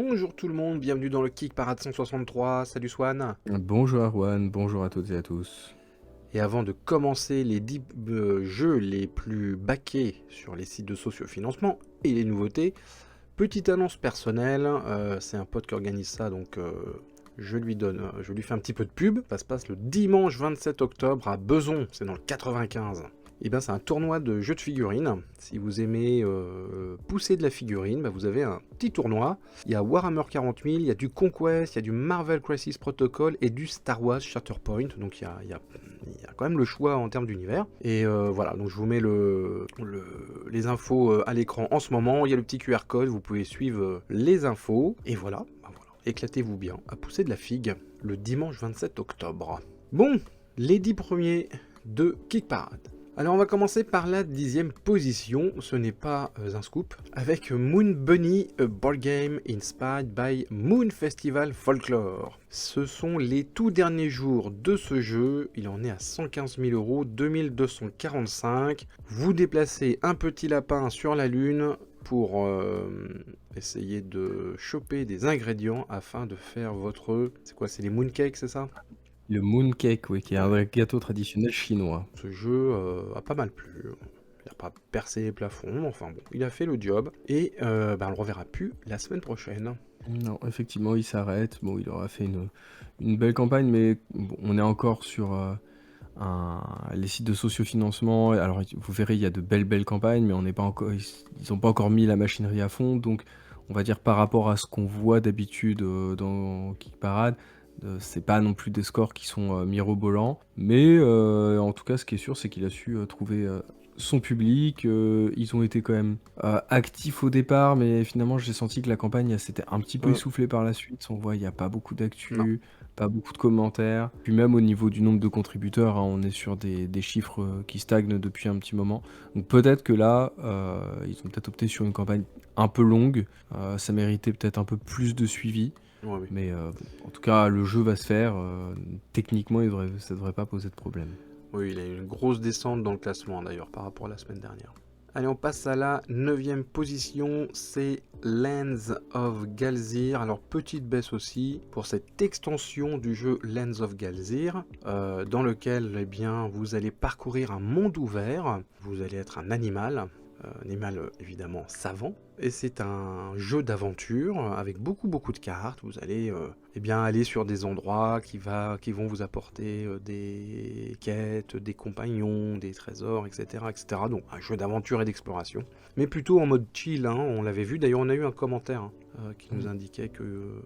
Bonjour tout le monde, bienvenue dans le Kick Parade 163, salut Swan. Bonjour Arwan, bonjour à toutes et à tous. Et avant de commencer les 10 jeux les plus backés sur les sites de sociofinancement et les nouveautés, petite annonce personnelle, c'est un pote qui organise ça donc je lui fais un petit peu de pub. Ça se passe le dimanche 27 octobre à Beson, c'est dans le 95. Et bien c'est un tournoi de jeux de figurines. Si vous aimez pousser de la figurine, vous avez un petit tournoi. Il y a Warhammer 40 000, il y a du Conquest, il y a du Marvel Crisis Protocol et du Star Wars Shatterpoint. Donc il y a quand même le choix en termes d'univers. Et voilà, donc je vous mets les infos à l'écran en ce moment. Il y a le petit QR code, vous pouvez suivre les infos. Et voilà, éclatez-vous bien à pousser de la figue le dimanche 27 octobre. Bon, les 10 premiers de Kick Parade. Alors on va commencer par la 10e position, ce n'est pas un scoop, avec Moon Bunny, a board game inspired by Moon Festival Folklore. Ce sont les tout derniers jours de ce jeu, il en est à 115 000 euros, 2245. Vous déplacez un petit lapin sur la lune pour essayer de choper des ingrédients afin de faire votre... C'est quoi, c'est les mooncakes, c'est ça? Le mooncake, oui, qui est Ouais. un gâteau traditionnel chinois. Ce jeu a pas mal plu. Il n'a pas percé les plafonds, enfin bon, il a fait le job. Et on le reverra plus la semaine prochaine. Non, effectivement, il s'arrête. Bon, il aura fait une belle campagne, mais bon, on est encore sur les sites de sociofinancement. Alors, vous verrez, il y a de belles campagnes, mais on n'est pas encore, ils n'ont pas encore mis la machinerie à fond. Donc, on va dire par rapport à ce qu'on voit d'habitude dans Kick Parade, c'est pas non plus des scores qui sont mirobolants. Mais en tout cas, ce qui est sûr, c'est qu'il a su trouver son public. Ils ont été quand même actifs au départ, mais finalement, j'ai senti que la campagne s'était un petit peu essoufflée par la suite. On voit, il n'y a pas beaucoup Non. d'actu, pas beaucoup de commentaires. Puis même au niveau du nombre de contributeurs, on est sur des chiffres qui stagnent depuis un petit moment. Donc peut-être que là, ils ont peut-être opté sur une campagne un peu longue. Ça méritait peut-être un peu plus de suivi. Ouais, oui. Mais en tout cas, le jeu va se faire. Techniquement, ça devrait pas poser de problème. Oui, il a eu une grosse descente dans le classement d'ailleurs par rapport à la semaine dernière. Allez, on passe à la 9e position, c'est Lands of Galzir. Alors, petite baisse aussi pour cette extension du jeu Lands of Galzir, dans lequel vous allez parcourir un monde ouvert. Vous allez être un animal évidemment savant, et c'est un jeu d'aventure avec beaucoup de cartes. Vous allez aller sur des endroits qui vont vous apporter des quêtes, des compagnons, des trésors, etc. Donc un jeu d'aventure et d'exploration, mais plutôt en mode chill, hein. On l'avait vu, d'ailleurs on a eu un commentaire qui nous indiquait que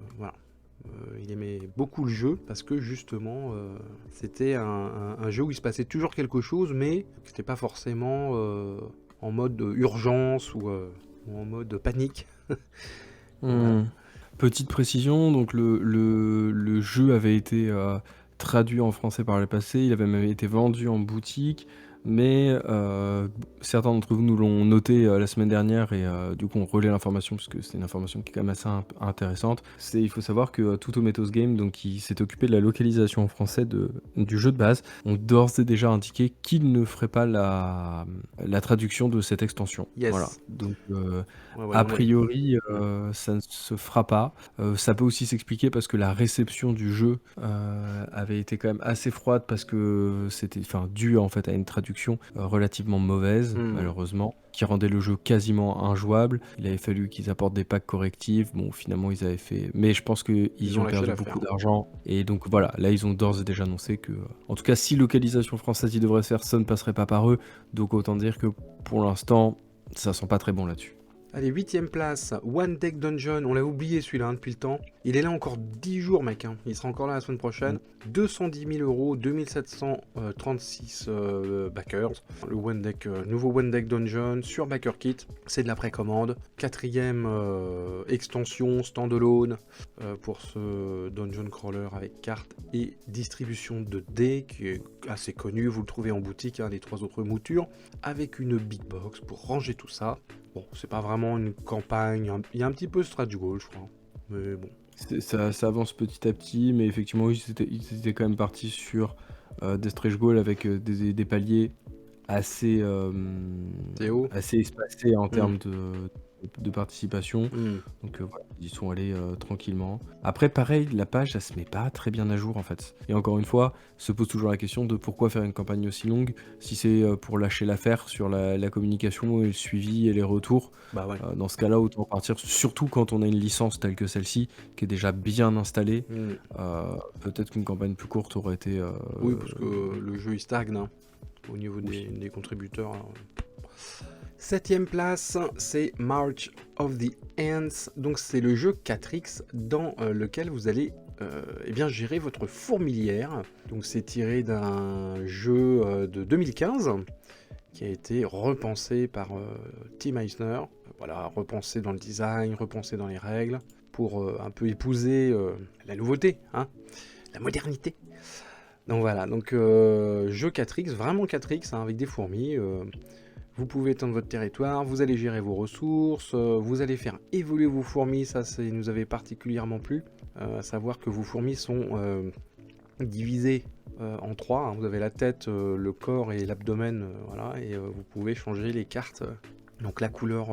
il aimait beaucoup le jeu parce que justement c'était un jeu où il se passait toujours quelque chose, mais c'était pas forcément en mode urgence ou en mode panique. Voilà. Petite précision, donc le jeu avait été traduit en français par le passé, il avait même été vendu en boutique, mais certains d'entre vous nous l'ont noté la semaine dernière, et du coup on relaie l'information parce que c'est une information qui est quand même assez intéressante. Il faut savoir que Tutometos Game, donc, qui s'est occupé de la localisation en français du jeu de base, ont d'ores et déjà indiqué qu'ils ne feraient pas la traduction de cette extension. Yes. Voilà. Donc Ouais, a priori, ça ne se fera pas. Ça peut aussi s'expliquer parce que la réception du jeu avait été quand même assez froide, parce que c'était dû en fait à une traduction relativement mauvaise, malheureusement, qui rendait le jeu quasiment injouable. Il avait fallu qu'ils apportent des packs correctifs. Bon, finalement, ils avaient fait... Mais je pense qu'ils ont perdu beaucoup d'argent. Et donc voilà, là, ils ont d'ores et déjà annoncé que... En tout cas, si localisation française, il devrait se faire, ça ne passerait pas par eux. Donc autant dire que pour l'instant, ça sent pas très bon là-dessus. Allez, 8ème place, One Deck Dungeon. On l'a oublié celui-là depuis le temps. Il est là encore 10 jours, mec. Il sera encore là la semaine prochaine. 210 000 euros, 2736 backers. Le One Deck, nouveau One Deck Dungeon sur BackerKit. C'est de la précommande. 4ème extension standalone pour ce Dungeon Crawler avec carte et distribution de dés qui est assez connu. Vous le trouvez en boutique, les 3 autres moutures, avec une big box pour ranger tout ça. Bon, c'est pas vraiment une campagne, il y a un petit peu stratch goal, je crois. Mais bon. Ça avance petit à petit, mais effectivement, oui, ils étaient quand même partis sur des stretch goals avec des paliers assez espacés en termes de participation. Hmm. Donc voilà, ils y sont allés tranquillement. Après, pareil, la page, elle se met pas très bien à jour en fait. Et encore une fois, se pose toujours la question de pourquoi faire une campagne aussi longue si c'est pour lâcher l'affaire sur la communication et le suivi et les retours. Bah ouais. Dans ce cas-là, autant partir, surtout quand on a une licence telle que celle-ci, qui est déjà bien installée. Hmm. Peut-être qu'une campagne plus courte aurait été. Oui, parce que le jeu il stagne hein, au niveau Oui. des contributeurs. Alors. Septième place, c'est March of the Ants. Donc c'est le jeu 4X dans lequel vous allez eh bien, gérer votre fourmilière. Donc c'est tiré d'un jeu de 2015 qui a été repensé par Tim Eisner. Voilà, repensé dans le design, repensé dans les règles pour un peu épouser la nouveauté, hein, la modernité. Donc voilà, donc jeu 4X, vraiment 4X hein, avec des fourmis. Vous pouvez étendre votre territoire, vous allez gérer vos ressources, vous allez faire évoluer vos fourmis, ça nous avait particulièrement plu, à savoir que vos fourmis sont divisées en trois, hein. Vous avez la tête, le corps et l'abdomen, voilà, et vous pouvez changer les cartes, donc la couleur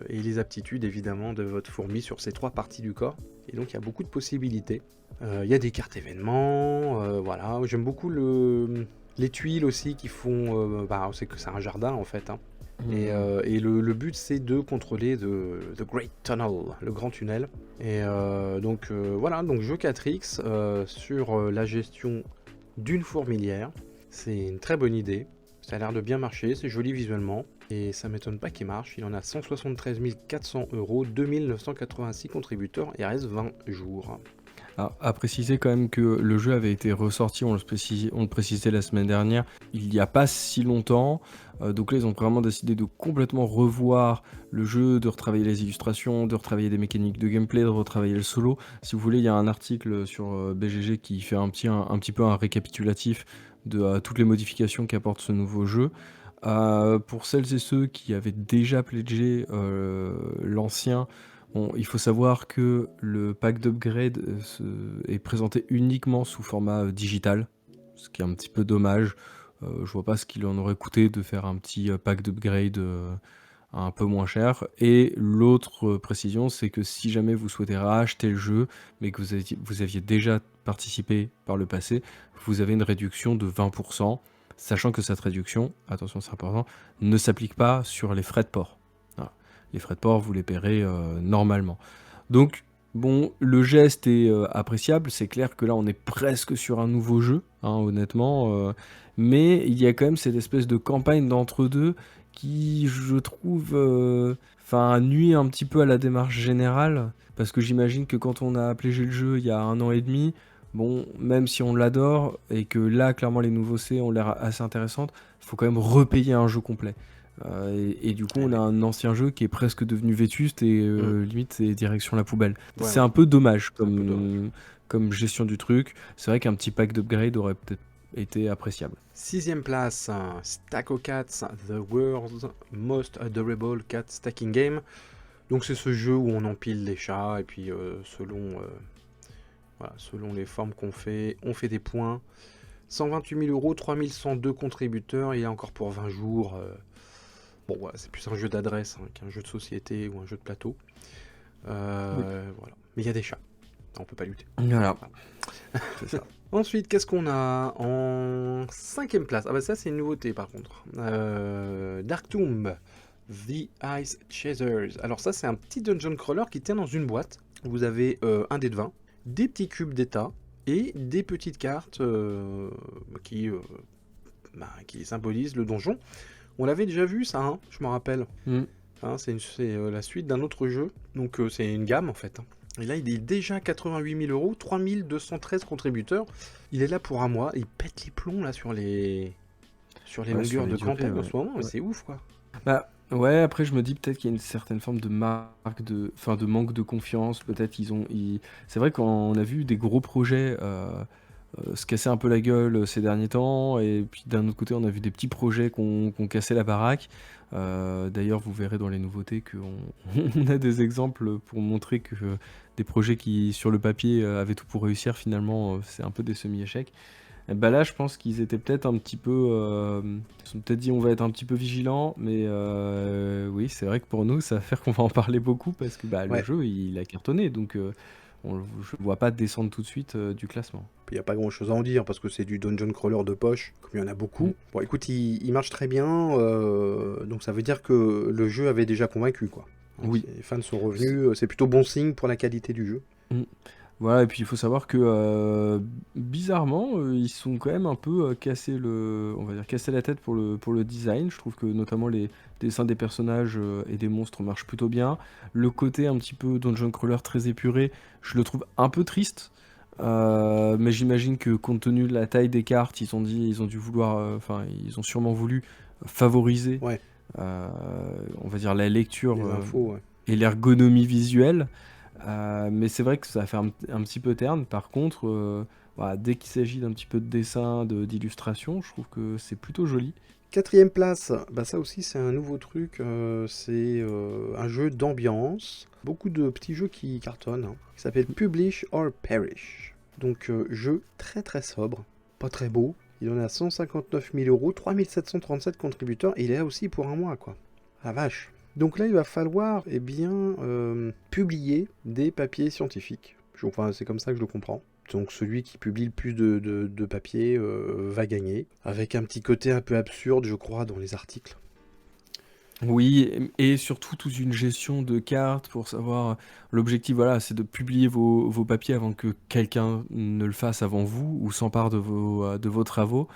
et les aptitudes évidemment de votre fourmi sur ces trois parties du corps, et donc il y a beaucoup de possibilités. Il y a des cartes événements, voilà, j'aime beaucoup les tuiles aussi qui font... c'est que c'est un jardin en fait. Hein. Et le but c'est de contrôler The Great Tunnel, le grand tunnel. Et donc voilà, donc jeu 4X sur la gestion d'une fourmilière. C'est une très bonne idée. Ça a l'air de bien marcher, c'est joli visuellement. Et ça m'étonne pas qu'il marche. Il en a 173 400 €, 2986 contributeurs et reste 20 jours. Alors, à préciser quand même que le jeu avait été ressorti, on le précisait la semaine dernière, il n'y a pas si longtemps. Donc là, ils ont vraiment décidé de complètement revoir le jeu, de retravailler les illustrations, de retravailler des mécaniques de gameplay, de retravailler le solo. Si vous voulez, il y a un article sur BGG qui fait un petit peu un récapitulatif de toutes les modifications qu'apporte ce nouveau jeu. Pour celles et ceux qui avaient déjà pledgé l'ancien, bon, il faut savoir que le pack d'upgrade est présenté uniquement sous format digital, ce qui est un petit peu dommage. Je vois pas ce qu'il en aurait coûté de faire un petit pack d'upgrade un peu moins cher. Et l'autre précision, c'est que si jamais vous souhaitez racheter le jeu, mais que vous aviez déjà participé par le passé, vous avez une réduction de 20%, sachant que cette réduction, attention c'est important, ne s'applique pas sur les frais de port. Voilà. Les frais de port, vous les paierez normalement. Donc, bon, le geste est appréciable. C'est clair que là, on est presque sur un nouveau jeu, hein, honnêtement. Mais il y a quand même cette espèce de campagne d'entre-deux qui, je trouve, nuit un petit peu à la démarche générale. Parce que j'imagine que quand on a pledgé le jeu il y a 1 an et demi, bon, même si on l'adore et que là, clairement, les nouveautés ont l'air assez intéressantes, il faut quand même repayer un jeu complet. Et du coup, on a un ancien jeu qui est presque devenu vétuste et limite, c'est direction la poubelle. Ouais, C'est ouais. un peu dommage C'est un peu dommage. comme gestion du truc. C'est vrai qu'un petit pack d'upgrade aurait peut-être été appréciable. 6ème place, Stack Cats, The World's Most Adorable Cat Stacking Game. Donc c'est ce jeu où on empile les chats et puis selon les formes qu'on fait, on fait des points. 128 000 €, 3102 contributeurs, et encore pour 20 jours. Bon, ouais, c'est plus un jeu d'adresse hein, qu'un jeu de société ou un jeu de plateau. Voilà. Mais il y a des chats, on peut pas lutter. Voilà. C'est ça. Ensuite, qu'est-ce qu'on a en 5ème place? Ah bah ça c'est une nouveauté par contre. Dark Tomb, The Ice Chasers. Alors ça c'est un petit dungeon crawler qui tient dans une boîte. Vous avez un dé de 20, des petits cubes d'état et des petites cartes qui symbolisent le donjon. On l'avait déjà vu ça, hein, je m'en rappelle. Hein, c'est la suite d'un autre jeu, donc c'est une gamme en fait. Hein. Et là, il est déjà 88 000 €, 3213 contributeurs. Il est là pour un mois. Il pète les plombs là sur les longueurs de campagne en ce moment. Mais c'est ouf quoi. Bah ouais, après je me dis peut-être qu'il y a une certaine forme de de manque de confiance. Peut-être c'est vrai qu'on a vu des gros projets se casser un peu la gueule ces derniers temps, et puis d'un autre côté on a vu des petits projets qu'on cassait la baraque. D'ailleurs vous verrez dans les nouveautés qu'on a des exemples pour montrer que des projets qui sur le papier avaient tout pour réussir, finalement c'est un peu des semi-échecs. Et bah, là, je pense qu'ils étaient peut-être un petit peu, ils se sont peut-être dit: «On va être un petit peu vigilants», mais oui, c'est vrai que pour nous, ça va faire qu'on va en parler beaucoup parce que, bah, le Ouais, jeu, il a cartonné donc je le vois pas descendre tout de suite, du classement. puis il n'y a pas grand-chose à en dire parce que c'est du dungeon crawler de poche, comme il y en a Mmh. beaucoup. Bon, écoute, il marche très bien, donc ça veut dire que le jeu avait déjà convaincu, quoi. Hein, Oui. les fans sont C revenus, c'est plutôt bon signe pour la qualité du jeu. mmh. Voilà et puis il faut savoir que, bizarrement, ils se sont quand même un peu, on va dire cassé la tête pour le design. Je trouve que notamment les dessins des personnages, et des monstres marchent plutôt bien. Le côté un petit peu dungeon crawler très épuré, je le trouve un peu triste, mais j'imagine que compte tenu de la taille des cartes, ils ont dû vouloir, enfin, ils ont sûrement voulu favoriser, Ouais, heu, on va dire la lecture, les infos, ouais. et l'ergonomie visuelle. Mais c'est vrai que ça fait un petit peu terne. Par contre, voilà, dès qu'il s'agit d'un petit peu de dessin, d'illustration, je trouve que c'est plutôt joli. Quatrième place, bah ça aussi c'est un nouveau truc, c'est un jeu d'ambiance, beaucoup de petits jeux qui cartonnent, hein, qui s'appelle Publish or Perish. Donc jeu très très sobre, pas très beau, il en a 159 000 euros, 3737 contributeurs, et il est là aussi pour un mois quoi. La vache. Donc là il va falloir eh bien publier des papiers scientifiques. Enfin c'est comme ça que je le comprends. Donc celui qui publie le plus de papiers va gagner, avec un petit côté un peu absurde, je crois, dans les articles. Oui, et surtout toute une gestion de cartes pour savoir l'objectif, voilà, c'est de publier vos papiers avant que quelqu'un ne le fasse avant vous ou s'empare de vos travaux.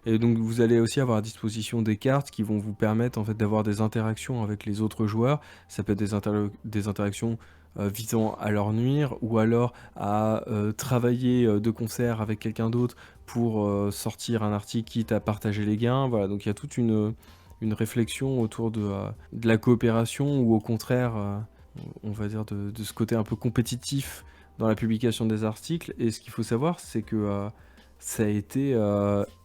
Et donc vous allez aussi avoir à disposition des cartes qui vont vous permettre en fait d'avoir des interactions avec les autres joueurs. Ça peut être des interactions visant à leur nuire ou alors à travailler de concert avec quelqu'un d'autre pour sortir un article quitte à partager les gains. Voilà, donc il y a toute une réflexion autour de la coopération ou au contraire, on va dire de ce côté un peu compétitif dans la publication des articles. Et ce qu'il faut savoir, c'est que ça a été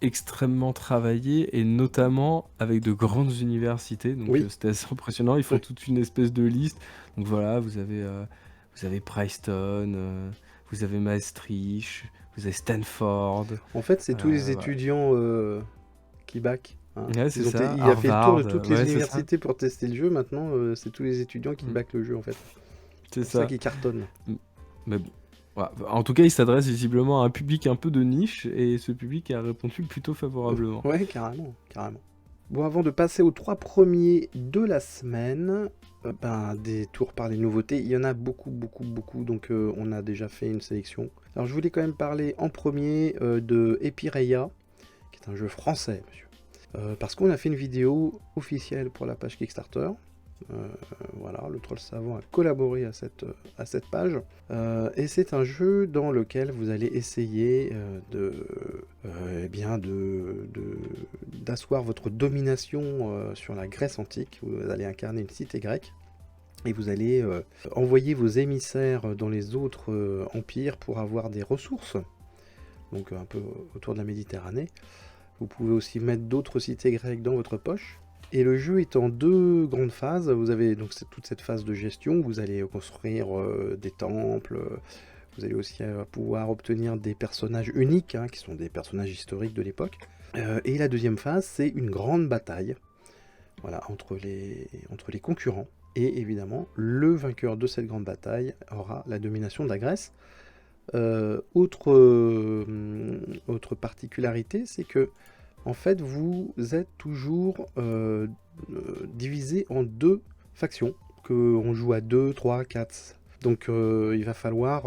extrêmement travaillé et notamment avec de grandes universités. Donc Oui, c'était assez impressionnant. Ils font ouais. toute une espèce de liste. Donc voilà, vous avez Princeton, vous avez Maastricht, vous avez Stanford. En fait, c'est tous les Voilà. étudiants qui back. Hein. Ouais, c'est ça. Il a fait le tour de Harvard, toutes les ouais, c'est ça. universités pour tester le jeu. Maintenant, c'est tous les étudiants qui Mm, back le jeu, en fait. C'est c'est pour ça ça. qu'il cartonne. Mm. Mais bon. Voilà. En tout cas, il s'adresse visiblement à un public un peu de niche et ce public a répondu plutôt favorablement. Ouais, carrément, carrément. Bon, avant de passer aux trois premiers de la semaine, ben, des tours par les nouveautés, il y en a beaucoup, beaucoup, beaucoup, donc on a déjà fait une sélection. Alors je voulais quand même parler en premier de Epireia, qui est un jeu français, monsieur. Parce qu'on a fait une vidéo officielle pour la page Kickstarter. Euh, voilà, le Troll Savant a collaboré à cette page. Et c'est un jeu dans lequel vous allez essayer eh bien d'asseoir votre domination sur la Grèce antique. Vous allez incarner une cité grecque. Et vous allez envoyer vos émissaires dans les autres empires pour avoir des ressources. Donc un peu autour de la Méditerranée. Vous pouvez aussi mettre d'autres cités grecques dans votre poche. Et le jeu est en deux grandes phases. Vous avez donc toute cette phase de gestion. Vous allez construire des temples. Vous allez aussi pouvoir obtenir des personnages uniques, hein, qui sont des personnages historiques de l'époque. Et la deuxième phase, c'est une grande bataille, voilà, entre les concurrents. Et évidemment, le vainqueur de cette grande bataille aura la domination de la Grèce. Autre particularité, c'est que en fait, vous êtes toujours divisé en deux factions, que on joue à 2, 3, 4. Donc il va falloir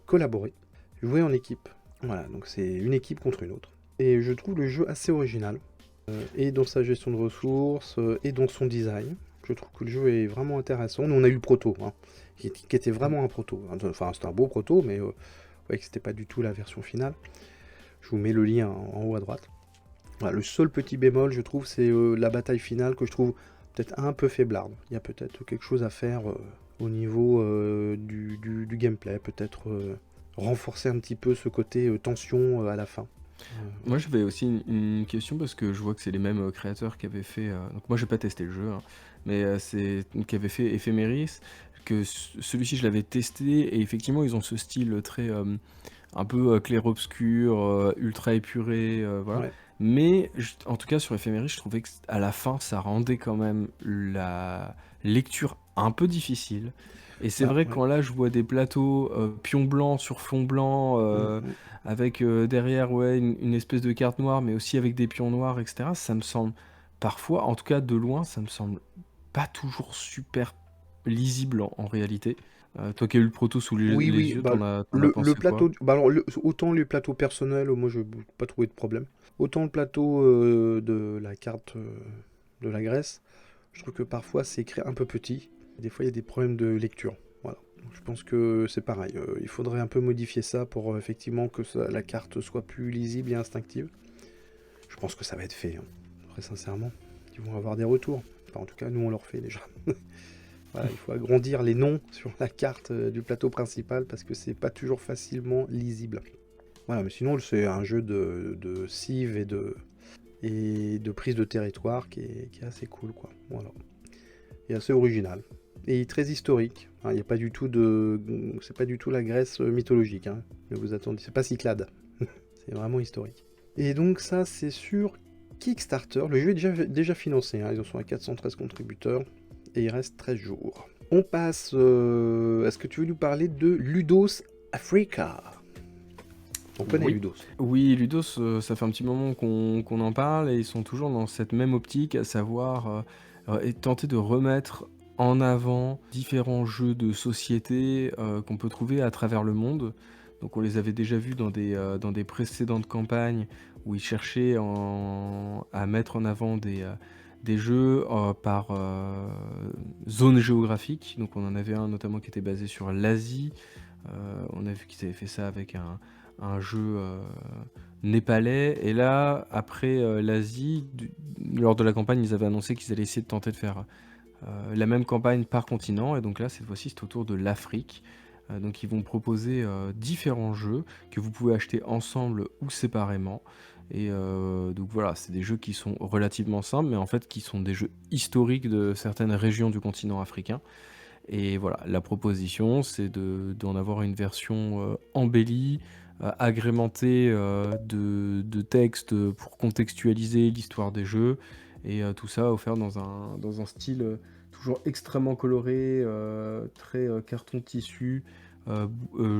collaborer, jouer en équipe. Voilà, donc c'est une équipe contre une autre. Et je trouve le jeu assez original, et dans sa gestion de ressources, et dans son design. Je trouve que le jeu est vraiment intéressant. Nous, on a eu le proto, hein, qui était vraiment un proto. Enfin, c'était un beau proto, mais ouais, que c'était pas du tout la version finale. Je vous mets le lien en haut à droite. Voilà, le seul petit bémol, je trouve, c'est la bataille finale que je trouve peut-être un peu faiblarde. Il y a peut-être quelque chose à faire au niveau du gameplay, peut-être renforcer un petit peu ce côté tension à la fin. Moi, j'avais aussi une question parce que je vois que c'est les mêmes créateurs qui avaient fait. Donc, moi, j'ai pas testé le jeu, hein, mais qui avaient fait Ephemeris. Que celui-ci, je l'avais testé et effectivement, ils ont ce style très un peu clair-obscur, ultra épuré, voilà. Ouais, Mais en tout cas sur Éphéméris, je trouvais qu'à la fin, ça rendait quand même la lecture un peu difficile. Et c'est bah vrai que ouais. quand là, je vois des plateaux pion blanc sur fond blanc, Mm. avec derrière ouais, une espèce de carte noire, mais aussi avec des pions noirs, etc., ça me semble parfois, en tout cas de loin, ça me semble pas toujours super lisible en réalité. Toi qui as eu le proto sous Oui, les oui, yeux, bah, t'en as le pensé quoi? plateau, bah alors, autant les plateaux personnels, moi je n'ai pas trouvé de problème. Autant le plateau de la carte de la Grèce, je trouve que parfois c'est écrit un peu petit. Des fois il y a des problèmes de lecture. Voilà. Donc, je pense que c'est pareil. Il faudrait un peu modifier ça pour effectivement que la carte soit plus lisible et instinctive. Je pense que ça va être fait, hein. Très sincèrement. Ils vont avoir des retours. Enfin, en tout cas, nous on leur fait déjà. Voilà, il faut agrandir les noms sur la carte du plateau principal parce que c'est pas toujours facilement lisible. Voilà, mais sinon c'est un jeu de civ et de prise de territoire qui est assez cool, quoi. Voilà. Et assez original. Et très historique. Hein, il y a pas du tout de... C'est pas du tout la Grèce mythologique. Hein. Ne vous attendez, c'est pas Cyclade. C'est vraiment historique. Et donc ça c'est sur Kickstarter. Le jeu est déjà financé. Hein. Ils en sont à 413 contributeurs. Et il reste 13 jours. On passe... Est-ce que tu veux nous parler de Ludos Africa? On connaît Oui. Ludos. Oui, Ludos, ça fait un petit moment qu'on en parle et ils sont toujours dans cette même optique, à savoir et tenter de remettre en avant différents jeux de société qu'on peut trouver à travers le monde. Donc on les avait déjà vus dans des précédentes campagnes où ils cherchaient à mettre en avant des jeux par zone géographique. Donc on en avait un notamment qui était basé sur l'Asie. On a vu qu'ils avaient fait ça avec un jeu népalais. Et là, après l'Asie, lors de la campagne, ils avaient annoncé qu'ils allaient essayer de tenter de faire la même campagne par continent. Et donc là, cette fois-ci, c'est autour de l'Afrique. Donc ils vont proposer différents jeux que vous pouvez acheter ensemble ou séparément. Et donc voilà, c'est des jeux qui sont relativement simples, mais en fait qui sont des jeux historiques de certaines régions du continent africain. Et voilà, la proposition, c'est d'en avoir une version embellie, agrémentée de textes pour contextualiser l'histoire des jeux, et tout ça offert dans un style toujours extrêmement coloré, très carton tissu,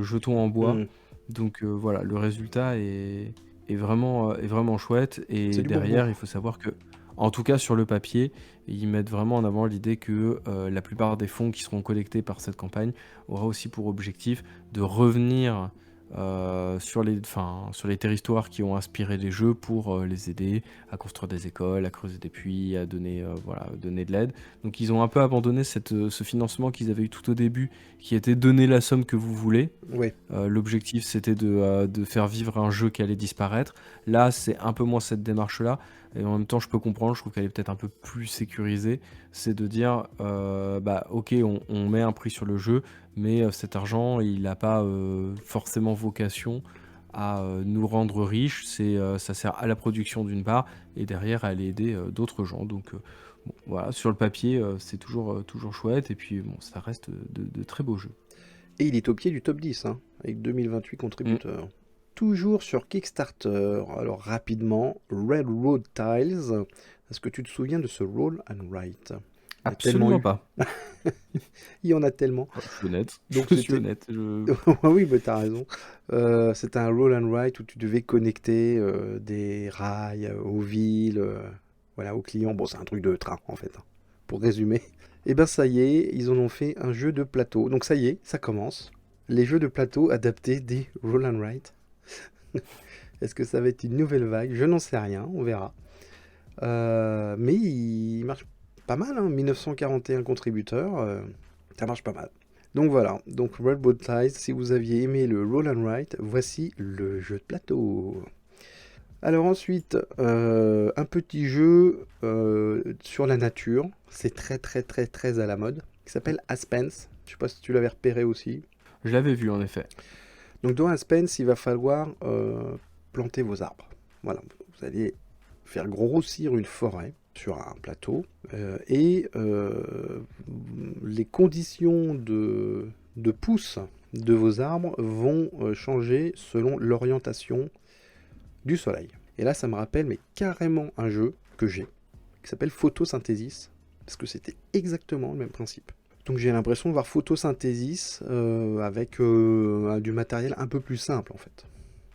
jeton en bois. Hmm. Donc voilà, le résultat est vraiment chouette. C'est Et du bon bout. derrière, il faut savoir que, en tout cas sur le papier, ils mettent vraiment en avant l'idée que la plupart des fonds qui seront collectés par cette campagne aura aussi pour objectif de revenir sur les territoires qui ont inspiré les jeux pour les aider à construire des écoles, à creuser des puits, à donner, voilà, donner de l'aide. Donc ils ont un peu abandonné ce financement qu'ils avaient eu tout au début, qui était donner la somme que vous voulez. Ouais. L'objectif, c'était de faire vivre un jeu qui allait disparaître. Là, c'est un peu moins cette démarche-là. Et en même temps, je peux comprendre, je trouve qu'elle est peut-être un peu plus sécurisée. C'est de dire, bah, ok, on met un prix sur le jeu, mais cet argent, il n'a pas forcément vocation à nous rendre riches. Ça sert à la production d'une part, et derrière à aller aider d'autres gens. Donc, bon, voilà, sur le papier, c'est toujours chouette. Et puis, bon, ça reste de très beaux jeux. Et il est au pied du top 10, hein, avec 2028 Mm. contributeurs. Toujours sur Kickstarter, alors rapidement, Railroad Tiles. Est-ce que tu te souviens de ce Roll and Write? Il y a tellement Absolument eu. pas. Il y en a tellement. Je suis honnête. Donc Je suis c'était... honnête. Oui, bah, t'as raison. C'était un Roll and Write où tu devais connecter des rails aux villes, voilà, aux clients. Bon, c'est un truc de train, en fait, hein, pour résumer. Et ben ça y est, ils en ont fait un jeu de plateau. Donc ça y est, ça commence. Les jeux de plateau adaptés des Roll and Write. Est-ce que ça va être une nouvelle vague? Je n'en sais rien, on verra. Mais il marche pas mal, hein, 1941 contributeurs, ça marche pas mal. Donc voilà, donc Redwood Ties, si vous aviez aimé le Roll and Write, voici le jeu de plateau. Alors ensuite, un petit jeu sur la nature, c'est très très très très à la mode, qui s'appelle Aspens. Je sais pas si tu l'avais repéré aussi. Je l'avais vu en effet. Donc dans Aspens, il va falloir planter vos arbres. Voilà, vous allez faire grossir une forêt sur un plateau et les conditions de pousse de vos arbres vont changer selon l'orientation du soleil. Et là, ça me rappelle mais carrément un jeu que j'ai, qui s'appelle Photosynthesis, parce que c'était exactement le même principe. Donc j'ai l'impression de voir Photosynthesis avec du matériel un peu plus simple en fait.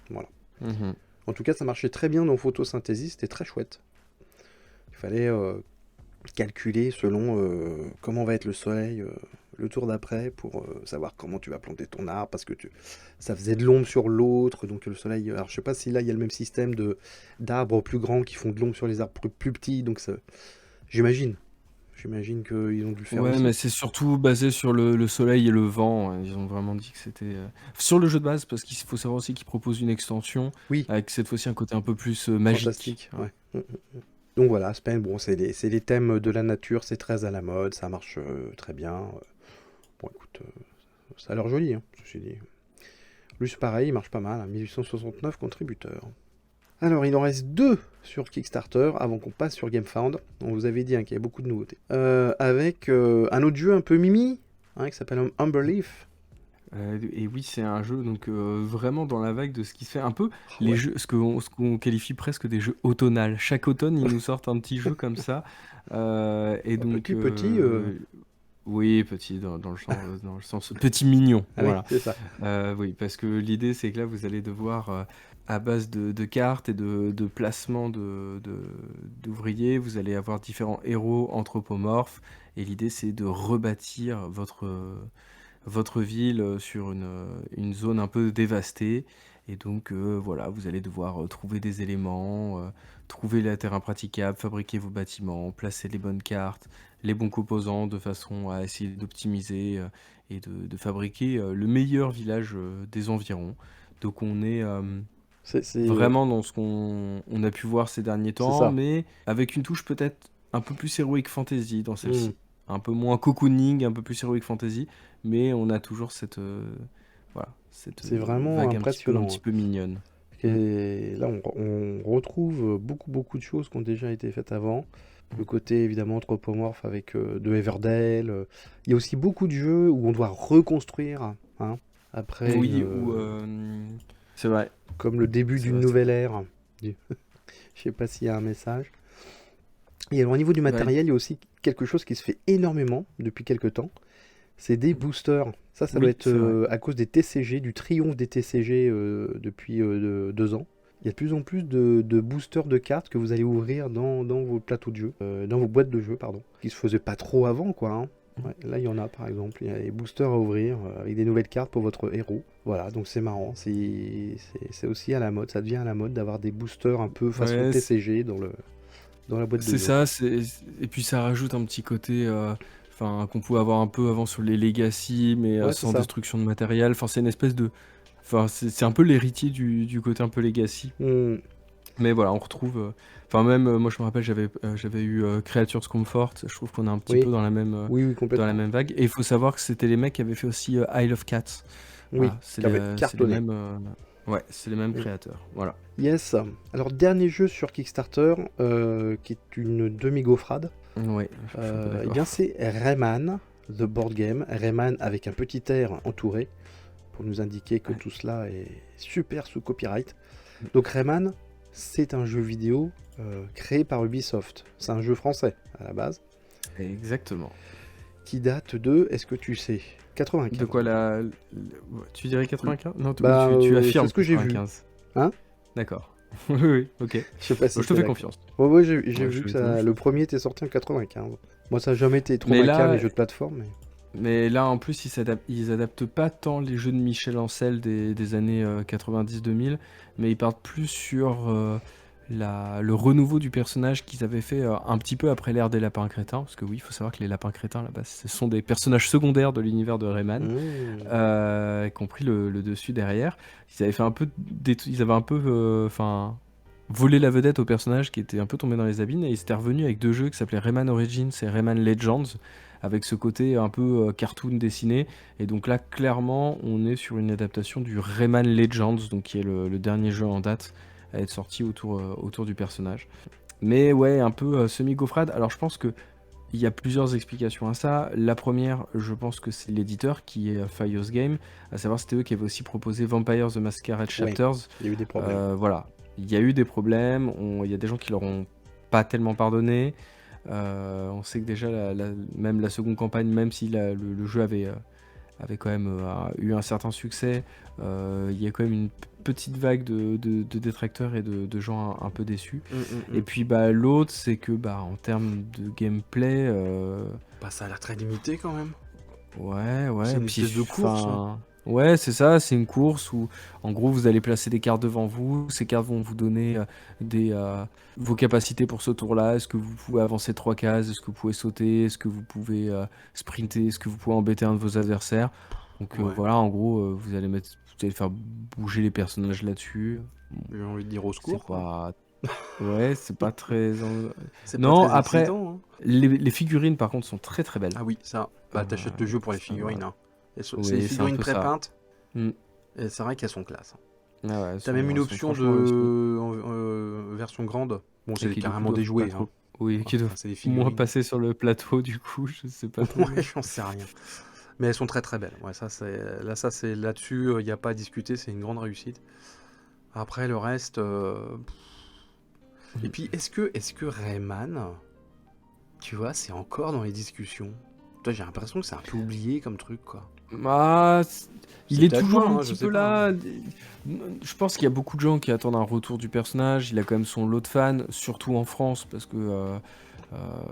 Voilà. Mhm. En tout cas, ça marchait très bien dans Photosynthesis, c'était très chouette. Il fallait calculer selon comment va être le soleil le tour d'après pour savoir comment tu vas planter ton arbre, parce que ça faisait de l'ombre sur l'autre, donc le soleil... Alors je sais pas si là il y a le même système d'arbres plus grands qui font de l'ombre sur les arbres plus petits, donc ça... J'imagine qu'ils ont dû le faire Ouais, aussi. mais c'est surtout basé sur le soleil et le vent. Ils ont vraiment dit que c'était sur le jeu de base, parce qu'il faut savoir aussi qu'ils proposent une extension Oui, avec cette fois-ci un côté un peu plus magique. fantastique, Hein. ouais. Donc voilà, Aspen, bon, c'est les thèmes de la nature, c'est très à la mode, ça marche très bien. Bon, écoute, ça a l'air joli, hein, ceci dit. Lui, c'est pareil, il marche pas mal, hein, 1869 contributeurs. Alors, il en reste 2 sur Kickstarter avant qu'on passe sur GameFound. On vous avait dit qu'il y avait beaucoup de nouveautés. Avec un autre jeu un peu mimi, qui s'appelle Humber Leaf. Et oui, c'est un jeu donc vraiment dans la vague de ce qui se fait un peu Ah les ouais. jeux, ce qu'on qualifie presque des jeux automnals. Chaque automne, ils nous sortent un petit jeu comme ça. Et donc, Petit. oui, petit dans le sens petit mignon, Ah oui, voilà. c'est ça. Oui, parce que l'idée, c'est que là, vous allez devoir, à base de cartes et de placement d'ouvriers, vous allez avoir différents héros anthropomorphes. Et l'idée, c'est de rebâtir votre ville sur une zone un peu dévastée. Et donc, voilà, vous allez devoir trouver des éléments, trouver la terrain praticable, fabriquer vos bâtiments, placer les bonnes cartes, les bons composants de façon à essayer d'optimiser et de fabriquer le meilleur village des environs. Donc, on est C'est vraiment dans ce qu'on a pu voir ces derniers c'est temps, ça. mais avec une touche peut-être un peu plus heroic fantasy dans Mm. celle-ci. Un peu moins cocooning, un peu plus heroic fantasy, mais on a toujours cette, voilà, cette C'est vraiment vague un impressionnant, petit hein. peu mignonne. Et là, on retrouve beaucoup de choses qui ont déjà été faites avant. Le côté évidemment anthropomorphe avec de Everdell. Il y a aussi beaucoup de jeux où on doit reconstruire, hein, après Oui, ou c'est vrai, comme le début c'est d'une vrai, c'est nouvelle vrai. ère. Je sais pas s'il y a un message. Et alors au niveau du Ouais, matériel, il y a aussi quelque chose qui se fait énormément depuis quelques temps. C'est des boosters. Ça doit oui, être c'est vrai. à cause des TCG, du triomphe des TCG depuis 2 ans. Il y a de plus en plus de boosters de cartes que vous allez ouvrir dans vos plateaux de jeu, dans vos boîtes de jeu, pardon. Qui se faisait pas trop avant, quoi, hein. Ouais, là, il y en a, par exemple. Il y a des boosters à ouvrir avec des nouvelles cartes pour votre héros. Voilà, donc c'est marrant. C'est aussi à la mode. Ça devient à la mode d'avoir des boosters un peu façon Ouais, TCG dans la boîte de c'est jeu. ça, et puis ça rajoute un petit côté, enfin, qu'on pouvait avoir un peu avant sur les Legacy, mais Ouais, c'est sans ça. destruction de matériel. Enfin, c'est une espèce de, enfin, c'est un peu l'héritier du côté un peu Legacy. Hmm. Mais voilà, on retrouve. Enfin, même moi, je me rappelle, j'avais eu Creatures Comfort. Je trouve qu'on est un petit peu Oui, oui, dans la complètement. même vague. Et il faut savoir que c'était les mecs qui avaient fait aussi Isle of Cats. Oui, Voilà, qui avait c'est les cartonné. mêmes. Ouais, c'est les mêmes Hmm. créateurs. Voilà. Yes. Alors, dernier jeu sur Kickstarter, qui est une demi-gaufrade, Ouais, je suis un peu eh d'accord. bien c'est Rayman, The Board Game. Rayman avec un petit air entouré, pour nous indiquer que Ouais. tout cela est super sous copyright. Donc Rayman, c'est un jeu vidéo créé par Ubisoft. C'est un jeu français, à la base, Exactement. qui date de, est-ce que tu sais, De 95. quoi ouais, tu dirais 95? Non, ou Bah, tu c'est affirmes ce que j'ai vu. 95. Hein? D'accord. Oui, oui, ok. Je sais pas Bon, si je te t'es fais d'accord. confiance. Ouais, j'ai Ouais, vu je que te fais le confiance. premier était sorti en 95. Moi, ça n'a jamais été trop Mais ma came, les là, jeux de plateforme. Mais là, en plus, ils adaptent pas tant les jeux de Michel Ancel des années 90-2000, mais ils partent plus sur le renouveau du personnage qu'ils avaient fait un petit peu après l'ère des lapins crétins, parce que oui, il faut savoir que les lapins crétins, là-bas, ce sont des personnages secondaires de l'univers de Rayman, Mmh. qui ont pris le dessus derrière. Ils avaient fait un peu, ils avaient un peu, enfin, volé la vedette au personnage qui était un peu tombé dans les abîmes, et ils étaient revenus avec 2 jeux qui s'appelaient Rayman Origins et Rayman Legends, avec ce côté un peu cartoon dessiné. Et donc là, clairement, on est sur une adaptation du Rayman Legends, donc qui est le dernier jeu en date à être sorti autour du personnage. Mais ouais, un peu semi-gaufrade. Alors je pense que il y a plusieurs explications à ça. La première, je pense que c'est l'éditeur qui est Fayos Game, à savoir c'était eux qui avaient aussi proposé Vampire the Masquerade Oui, Chapters. il y a eu des problèmes. Voilà, il y a eu des problèmes, il y a des gens qui leur ont pas tellement pardonné. On sait que déjà, même la seconde campagne, même si le jeu avait quand même eu un certain succès, il y a quand même une petite vague de détracteurs et de gens un peu déçus. Et puis l'autre, c'est que en termes de gameplay, Bah, ça a l'air très limité quand même. ouais, C'est une puis espèce de course. ouais, c'est ça, c'est une course où en gros vous allez placer des cartes devant vous, ces cartes vont vous donner vos capacités pour ce tour-là. Est-ce que vous pouvez avancer 3 cases? Est-ce que vous pouvez sauter? Est-ce que vous pouvez sprinter? Est-ce que vous pouvez embêter un de vos adversaires? Donc Ouais. voilà, en gros, vous allez faire bouger les personnages là-dessus. J'ai envie de dire au C'est secours, quoi. pas... Ouais, c'est pas très... C'est pas Non, très après, excitant, hein. les figurines par contre sont très très belles. Ah oui, ça. Bah, t'achètes le jeu pour les Ça, figurines, voilà. hein. C'est des Oui, c'est un figurines peu ça. pré-peintes, Mm. et c'est vrai qu'elles sont classe. Ah ouais, elles T'as même une elles sont option franchement réussies. version grande. Bon, Et c'est qui du coup carrément des doivent pas jouets, hein. trop. Oui, qui Enfin, doivent c'est des moins figurines. passer sur le plateau du coup, je sais pas trop. Ouais, j'en sais rien. Mais elles sont très très belles. Ouais, ça c'est là-dessus, il n'y a pas à discuter, c'est une grande réussite. Après le reste, et puis est-ce que Rayman, tu vois, c'est encore dans les discussions. Toi, j'ai l'impression que c'est un peu oublié comme truc, quoi. Ah, il C'est est peut-être toujours moi, un hein, je petit sais peu pas, là. hein. Je pense qu'il y a beaucoup de gens qui attendent un retour du personnage. Il a quand même son lot de fans, surtout en France, parce que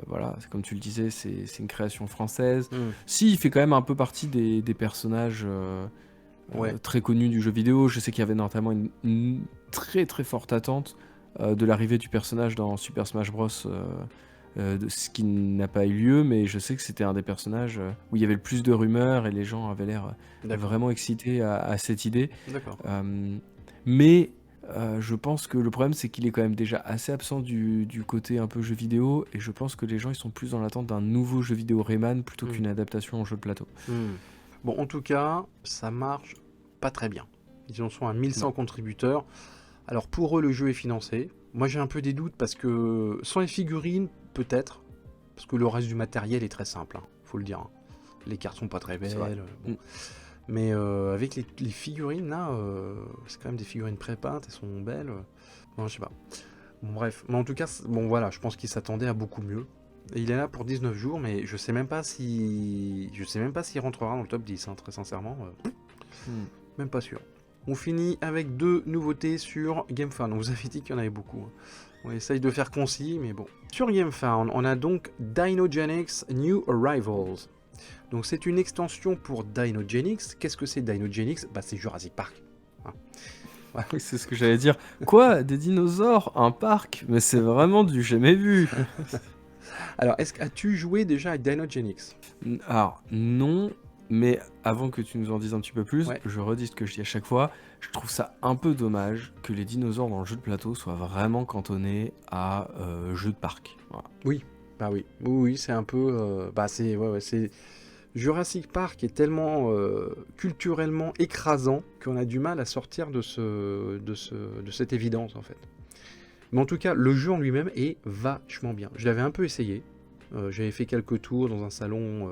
voilà, comme tu le disais, c'est une création française. Hmm. Si, il fait quand même un peu partie des personnages Ouais, très connus du jeu vidéo. Je sais qu'il y avait notamment une très très forte attente de l'arrivée du personnage dans Super Smash Bros. Ce qui n'a pas eu lieu, mais je sais que c'était un des personnages où il y avait le plus de rumeurs et les gens avaient l'air d'accord, vraiment excités à cette idée. d'accord. Mais je pense que le problème, c'est qu'il est quand même déjà assez absent du côté un peu jeu vidéo, et je pense que les gens ils sont plus dans l'attente d'un nouveau jeu vidéo Rayman plutôt Hmm. qu'une adaptation en jeu de plateau. Hmm. Bon, en tout cas, ça marche pas très bien. Ils en sont à 1100 Non. contributeurs. Alors pour eux, le jeu est financé. Moi, j'ai un peu des doutes parce que sans les figurines, peut-être, parce que le reste du matériel est très simple, hein, faut le dire, hein. Les cartes sont pas très C'est vrai. belles, bon. Mais avec les figurines là, c'est quand même des figurines pré-peintes, elles sont belles. Non, je sais pas. Bon, bref, mais en tout cas, bon voilà, je pense qu'il s'attendait à beaucoup mieux. Et il est là pour 19 jours, mais je sais même pas s'il rentrera dans le top 10, hein, très sincèrement. Même pas sûr. On finit avec 2 nouveautés sur GameFound. On vous avait dit qu'il y en avait beaucoup, hein. On essaye de faire concis, mais bon. Sur GameFound, on a donc Dinogenics New Arrivals. Donc c'est une extension pour Dinogenics. Qu'est-ce que c'est Dinogenics? Bah c'est Jurassic Park, hein. Oui, c'est ce que j'allais dire. Quoi? Des dinosaures? Un parc? Mais c'est vraiment du jamais vu. Alors, as-tu joué déjà à Dinogenics? Alors, non, mais avant que tu nous en dises un petit peu plus, Ouais. je redis ce que je dis à chaque fois. Je trouve ça un peu dommage que les dinosaures dans le jeu de plateau soient vraiment cantonnés à jeu de parc. Voilà. Oui, bah oui. Oui, c'est un peu... bah c'est... Ouais, c'est... Jurassic Park est tellement culturellement écrasant qu'on a du mal à sortir de cette évidence, en fait. Mais en tout cas, le jeu en lui-même est vachement bien. Je l'avais un peu essayé. J'avais fait quelques tours dans un salon.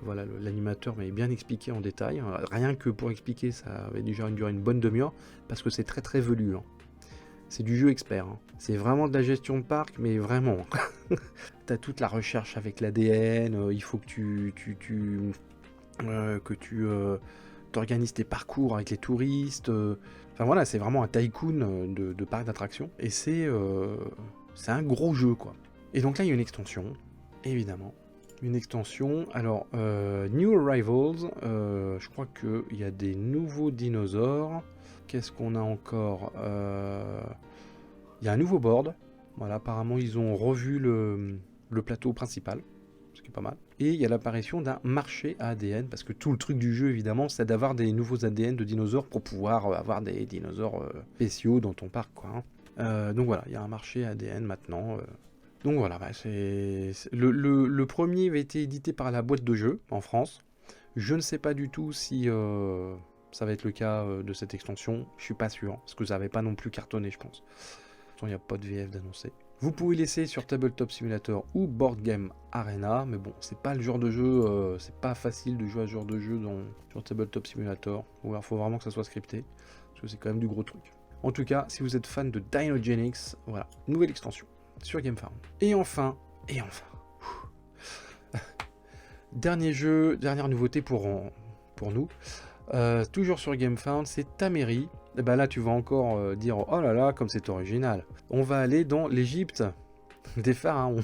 Voilà, l'animateur m'avait bien expliqué en détail. Rien que pour expliquer, ça avait déjà duré une bonne demi-heure, parce que c'est très très velu, hein. C'est du jeu expert, hein. C'est vraiment de la gestion de parc, mais vraiment. T'as toute la recherche avec l'ADN, il faut que tu t'organises tes parcours avec les touristes. Enfin voilà, c'est vraiment un tycoon de parc d'attractions. Et c'est un gros jeu, quoi. Et donc là, il y a une extension, évidemment. Une extension. Alors, New Arrivals, je crois qu'il y a des nouveaux dinosaures. Qu'est-ce qu'on a encore? Il y a un nouveau board. Voilà, apparemment, ils ont revu le plateau principal, ce qui est pas mal. Et il y a l'apparition d'un marché à ADN, parce que tout le truc du jeu, évidemment, c'est d'avoir des nouveaux ADN de dinosaures pour pouvoir avoir des dinosaures spéciaux dans ton parc, quoi, hein. Donc voilà, il y a un marché à ADN maintenant. Donc voilà, bah, le premier avait été édité par la boîte de jeux en France. Je ne sais pas du tout si ça va être le cas de cette extension. Je suis pas sûr, parce que ça n'avait pas non plus cartonné, je pense. Il n'y a pas de VF d'annoncé. Vous pouvez l'essayer sur Tabletop Simulator ou Board Game Arena, mais bon, c'est pas le genre de jeu, c'est pas facile de jouer à ce genre de jeu sur Tabletop Simulator. Ou alors faut vraiment que ça soit scripté, parce que c'est quand même du gros truc. En tout cas, si vous êtes fan de Dinogenix, voilà, nouvelle extension sur GameFound. Et enfin, dernier jeu, dernière nouveauté pour nous, toujours sur GameFound, c'est Tameri. Et ben là, tu vas encore dire oh là là, comme c'est original. On va aller dans l'Égypte des pharaons.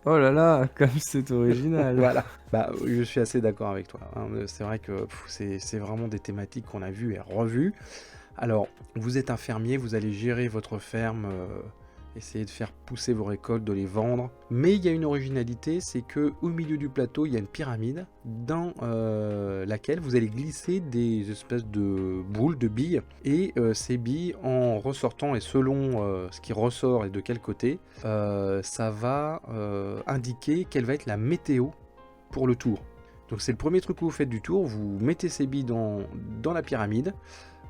Oh là là, comme c'est original. Voilà. Bah, je suis assez d'accord avec toi. Hein. C'est vrai que c'est vraiment des thématiques qu'on a vues et revues. Alors, vous êtes un fermier, vous allez gérer votre ferme, essayer de faire pousser vos récoltes, de les vendre. Mais il y a une originalité, c'est que au milieu du plateau, il y a une pyramide dans laquelle vous allez glisser des espèces de boules, de billes. Et ces billes, en ressortant et selon ce qui ressort et de quel côté, ça va indiquer quelle va être la météo pour le tour. Donc c'est le premier truc que vous faites du tour, vous mettez ces billes dans la pyramide.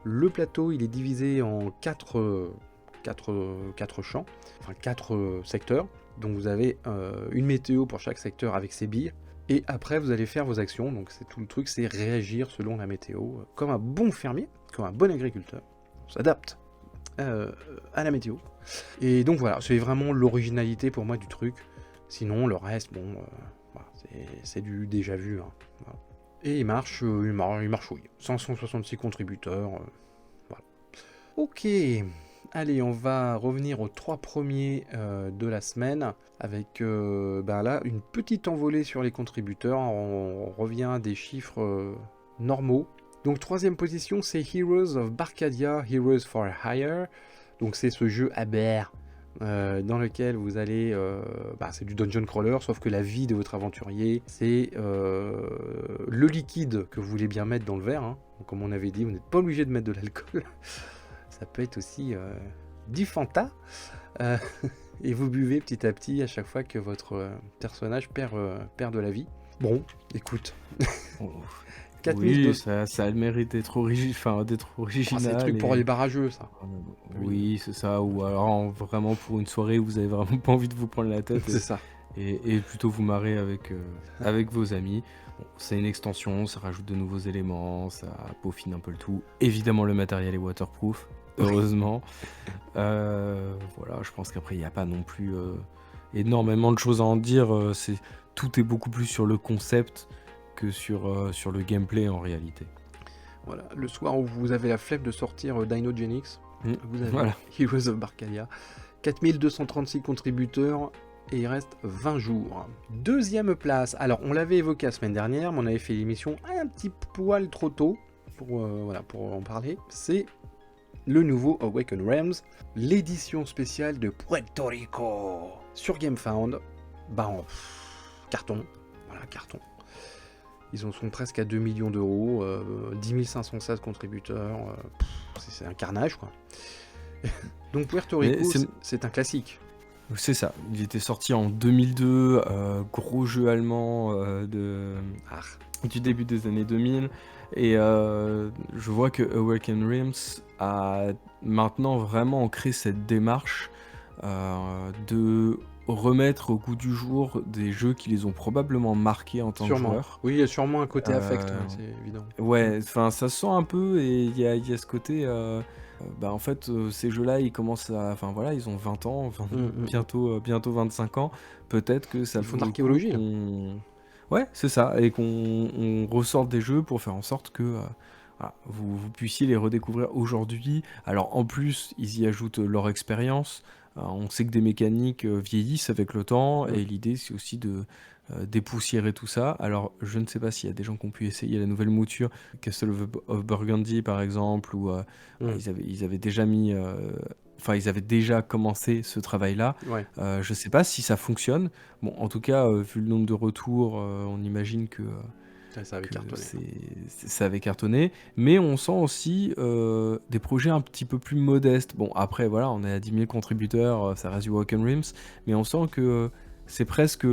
Le plateau, il est divisé en 4 champs, enfin 4 secteurs. Donc vous avez une météo pour chaque secteur avec ses billes. Et après, vous allez faire vos actions. Donc c'est tout le truc, c'est réagir selon la météo. Comme un bon fermier, comme un bon agriculteur. On s'adapte à la météo. Et donc voilà, c'est vraiment l'originalité pour moi du truc. Sinon, le reste, bon, voilà, c'est du déjà vu. Hein. Voilà. Et il marche oui. 566 contributeurs. Voilà. Ok. Allez, on va revenir aux 3 premiers de la semaine avec là une petite envolée sur les contributeurs. On revient à des chiffres normaux. Donc 3e position, c'est Heroes of Barcadia, Heroes for Hire. Donc c'est ce jeu aber dans lequel vous allez... c'est du dungeon crawler, sauf que la vie de votre aventurier, c'est le liquide que vous voulez bien mettre dans le verre. Hein. Donc, comme on avait dit, vous n'êtes pas obligé de mettre de l'alcool. Ça peut être aussi du Fanta. Et vous buvez petit à petit à chaque fois que votre personnage perd de la vie. Bon, écoute. Oui, ça a le mérite d'être original. C'est des trucs pour les barrageux, ça. Oui, c'est ça. Ou alors vraiment pour une soirée où vous avez vraiment pas envie de vous prendre la tête. C'est ça. Et plutôt vous marrer avec vos amis. Bon, c'est une extension, ça rajoute de nouveaux éléments, ça peaufine un peu le tout. Évidemment, le matériel est waterproof, heureusement. Voilà, je pense qu'après, il n'y a pas non plus énormément de choses à en dire. Tout est beaucoup plus sur le concept que sur le gameplay en réalité. Voilà, le soir où vous avez la flemme de sortir Dinogenix, vous avez Heroes of Barcadia, 4236 contributeurs et il reste 20 jours. 2e place, alors on l'avait évoqué la semaine dernière, mais on avait fait l'émission un petit poil trop tôt pour en parler. C'est le nouveau Awaken Realms, l'édition spéciale de Puerto Rico sur GameFound. Carton, voilà, carton. Ils en sont presque à 2 millions d'euros, 10 516 contributeurs, c'est un carnage quoi. Donc Puerto Rico, c'est un classique. C'est ça, il était sorti en 2002, gros jeu allemand du début des années 2000, et je vois que Awaken Realms a maintenant vraiment ancré cette démarche de remettre au goût du jour des jeux qui les ont probablement marqués en tant que joueurs. Oui, il y a sûrement un côté affect, c'est évident. Ouais, enfin ça se sent un peu, et il y a ce côté... en fait, ces jeux-là, ils commencent à... Enfin voilà, ils ont 20 ans, bientôt 25 ans. Peut-être que ça... Ils font de l'archéologie. Ouais, c'est ça. Et qu'on ressorte des jeux pour faire en sorte que vous puissiez les redécouvrir aujourd'hui. Alors en plus, ils y ajoutent leur expérience. On sait que des mécaniques vieillissent avec le temps, et l'idée c'est aussi de dépoussiérer tout ça. Alors je ne sais pas s'il y a des gens qui ont pu essayer la nouvelle mouture, Castle of Burgundy par exemple, où ils avaient déjà mis... ils avaient déjà commencé ce travail-là. Ouais. Je sais pas si ça fonctionne. Bon, en tout cas, vu le nombre de retours, on imagine que... ça avait cartonné. Ça avait cartonné, mais on sent aussi des projets un petit peu plus modestes. Bon, après, voilà, on est à 10 000 contributeurs, ça reste du Awaken Realms, mais on sent que c'est presque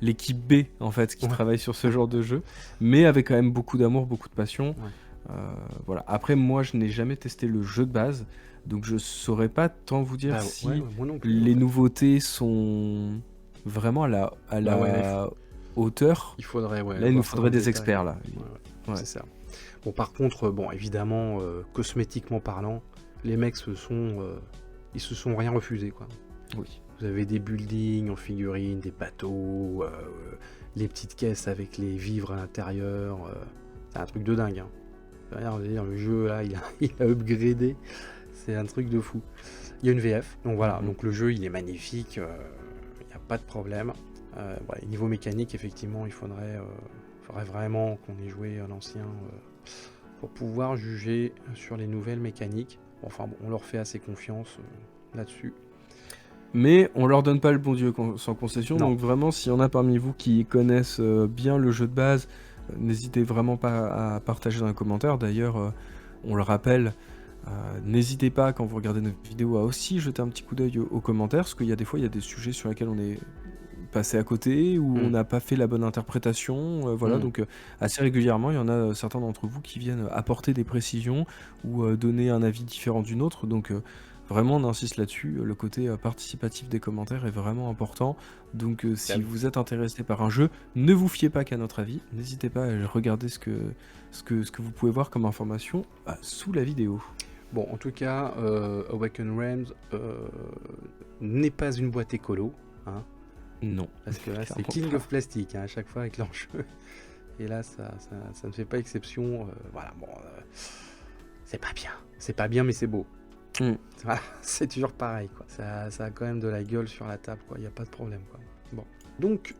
l'équipe B, en fait, qui travaille sur ce genre de jeu, mais avec quand même beaucoup d'amour, beaucoup de passion. Voilà. Après, moi, je n'ai jamais testé le jeu de base, donc je saurais pas tant vous dire Bah ouais, si ouais, moi non plus, en les fait. nouveautés sont vraiment à Bah ouais, la hauteur. il faudrait Là, il nous voir ça dans faudrait le des détail. experts, là. Ouais, ouais, Ouais. c'est ça. Bon, par contre, bon, évidemment, cosmétiquement parlant, les mecs ils se sont rien refusés, quoi. Oui. Vous avez des buildings en figurines, des bateaux, les petites caisses avec les vivres à l'intérieur. C'est un truc de dingue, hein. Regarde, je veux dire, le jeu, là, il a upgradé. C'est un truc de fou. Il y a une VF, donc voilà. Mhm. Donc le jeu, il est magnifique. Il n'y a pas de problème. Voilà, niveau mécanique, effectivement, il faudrait vraiment qu'on ait joué à l'ancien pour pouvoir juger sur les nouvelles mécaniques. Enfin bon, on leur fait assez confiance là-dessus. Mais on leur donne pas le bon Dieu sans concession, Non. donc vraiment, s'il y en a parmi vous qui connaissent bien le jeu de base, n'hésitez vraiment pas à partager dans les commentaires. D'ailleurs, on le rappelle, n'hésitez pas, quand vous regardez nos vidéos, à aussi jeter un petit coup d'œil aux commentaires, parce qu'il y a des fois, il y a des sujets sur lesquels on est passé à côté, ou on n'a pas fait la bonne interprétation, voilà, donc assez régulièrement, il y en a certains d'entre vous qui viennent apporter des précisions, ou donner un avis différent d'une autre, donc vraiment on insiste là-dessus, le côté participatif des commentaires est vraiment important, donc si vous êtes intéressé par un jeu, ne vous fiez pas qu'à notre avis, n'hésitez pas à regarder ce que vous pouvez voir comme information sous la vidéo. Bon, en tout cas, Awaken Realms n'est pas une boîte écolo, hein, Non. parce que là, c'est Clairement King pas. of Plastic, hein, à chaque fois avec leur jeu. Et là, ça ne fait pas exception. Voilà, bon, c'est pas bien. C'est pas bien, mais c'est beau. Voilà, c'est toujours pareil, quoi. Ça a quand même de la gueule sur la table, quoi. Il n'y a pas de problème, quoi. Bon. Donc,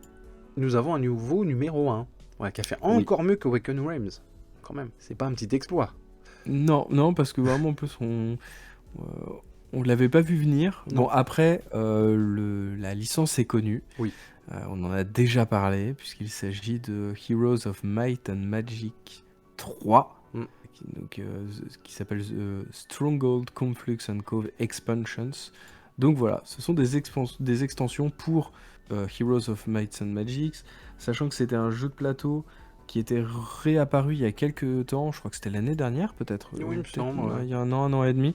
nous avons un nouveau numéro 1, ouais, qui a fait encore mieux que Awaken Realms. Quand même, c'est pas un petit exploit. Non, parce que vraiment, en plus, on l'avait pas vu venir. Non. Bon, après, la licence est connue. Oui. On en a déjà parlé, puisqu'il s'agit de Heroes of Might and Magic 3, qui s'appelle Stronghold Conflux and Cove Expansions. Donc voilà, ce sont des extensions pour Heroes of Might and Magic, sachant que c'était un jeu de plateau qui était réapparu il y a quelques temps, je crois que c'était l'année dernière peut-être, Oui, il me semble, ouais. il y a un an et demi,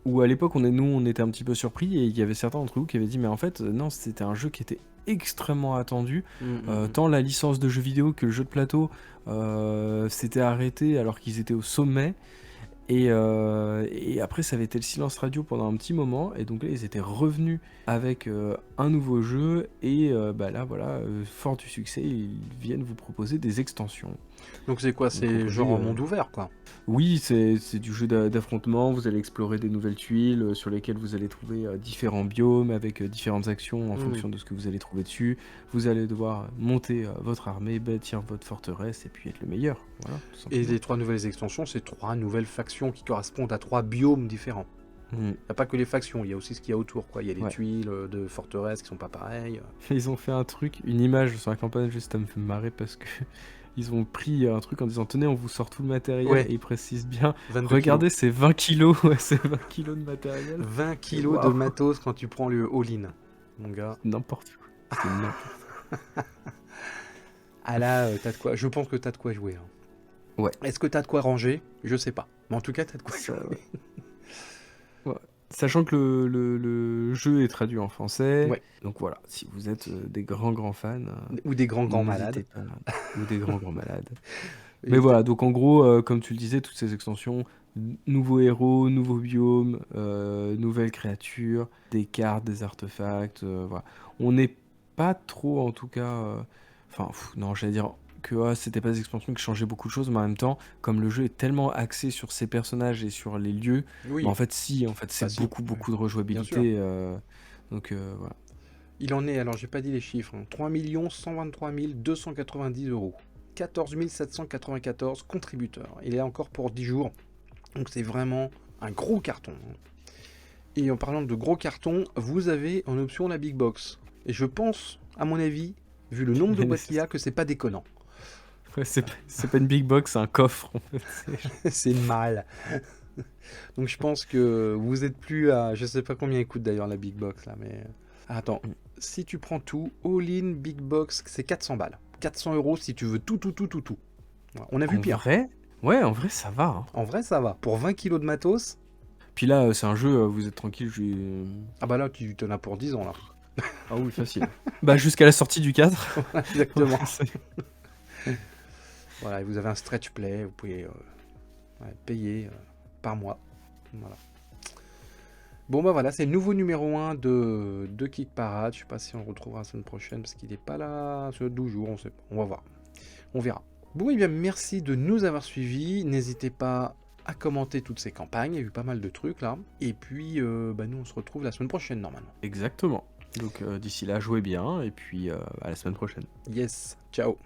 où à l'époque on était un petit peu surpris, et il y avait certains d'entre vous qui avaient dit mais en fait non, c'était un jeu qui était extrêmement attendu, tant la licence de jeux vidéo que le jeu de plateau s'était arrêté alors qu'ils étaient au sommet. Et après, ça avait été le silence radio pendant un petit moment, et donc là, ils étaient revenus avec un nouveau jeu, et là, voilà, fort du succès, ils viennent vous proposer des extensions. Donc c'est quoi? C'est genre en monde ouvert, quoi? Oui, c'est du jeu d'affrontement, vous allez explorer des nouvelles tuiles sur lesquelles vous allez trouver différents biomes avec différentes actions en fonction de ce que vous allez trouver dessus. Vous allez devoir monter votre armée, bâtir votre forteresse et puis être le meilleur. Voilà, tout Et simplement. les 3 nouvelles extensions, c'est 3 nouvelles factions qui correspondent à 3 biomes différents. Il n'y a pas que les factions, il y a aussi ce qu'il y a autour, quoi. Il y a les tuiles de forteresses qui sont pas pareilles. Ils ont fait un truc, une image sur la campagne, juste à me faire marrer parce que ils ont pris un truc en disant tenez, on vous sort tout le matériel, et ils précisent bien, 22 regardez, c'est 20 kilos, ouais, c'est 20 kilos de matériel. 20 kilos de matos quand tu prends le all-in, mon gars. N'importe quoi. C'est n'importe quoi. Ah là, t'as de quoi. Je pense que t'as de quoi jouer. Hein. Ouais. Est-ce que t'as de quoi ranger? Je sais pas. Mais en tout cas, t'as de quoi jouer. Ouais. Sachant que le jeu est traduit en français, Ouais. donc voilà, si vous êtes des grands fans, ou des grands malades, n'hésitez pas, ou des grands malades. Mais voilà, donc en gros, comme tu le disais, toutes ces extensions, nouveaux héros, nouveaux biomes, nouvelles créatures, des cartes, des artefacts, voilà. On n'est pas trop, en tout cas, non, j'allais dire que c'était pas des expansions qui changeaient beaucoup de choses, mais en même temps, comme le jeu est tellement axé sur ses personnages et sur les lieux, en fait, c'est beaucoup de rejouabilité, donc voilà. Il en est, alors j'ai pas dit les chiffres, hein, 3 123 290 €. 14 794 contributeurs. Il est encore pour 10 jours. Donc c'est vraiment un gros carton. Et en parlant de gros carton, vous avez en option la Big Box. Et je pense, à mon avis, vu le nombre de boîtes qu'il y a, que c'est pas déconnant. Ouais, c'est pas une Big Box, c'est un coffre. En fait. C'est mal. Donc je pense que vous êtes plus à... Je sais pas combien coûte d'ailleurs la Big Box là, mais... Attends, si tu prends tout, all-in Big Box, c'est 400 balles. 400 € si tu veux tout. On a vu pire. Vrai, Ouais, en vrai, ça va, hein. En vrai, ça va. Pour 20 kilos de matos, Puis là, c'est un jeu, vous êtes tranquille, ah bah là, tu t'en as pour 10 ans, là. Ah oui, facile. Bah, jusqu'à la sortie du 4. Exactement. C'est- Voilà, et vous avez un stretch play, vous pouvez payer par mois. Voilà. Bon bah voilà, c'est le nouveau numéro 1 de Kick Parade. Je sais pas si on le retrouvera la semaine prochaine parce qu'il n'est pas là sur 12 jours, on sait pas. On va voir. On verra. Bon et bien merci de nous avoir suivis. N'hésitez pas à commenter toutes ces campagnes, il y a eu pas mal de trucs là. Et puis bah, nous on se retrouve la semaine prochaine normalement. Exactement. Donc d'ici là, jouez bien, et puis à la semaine prochaine. Yes, ciao.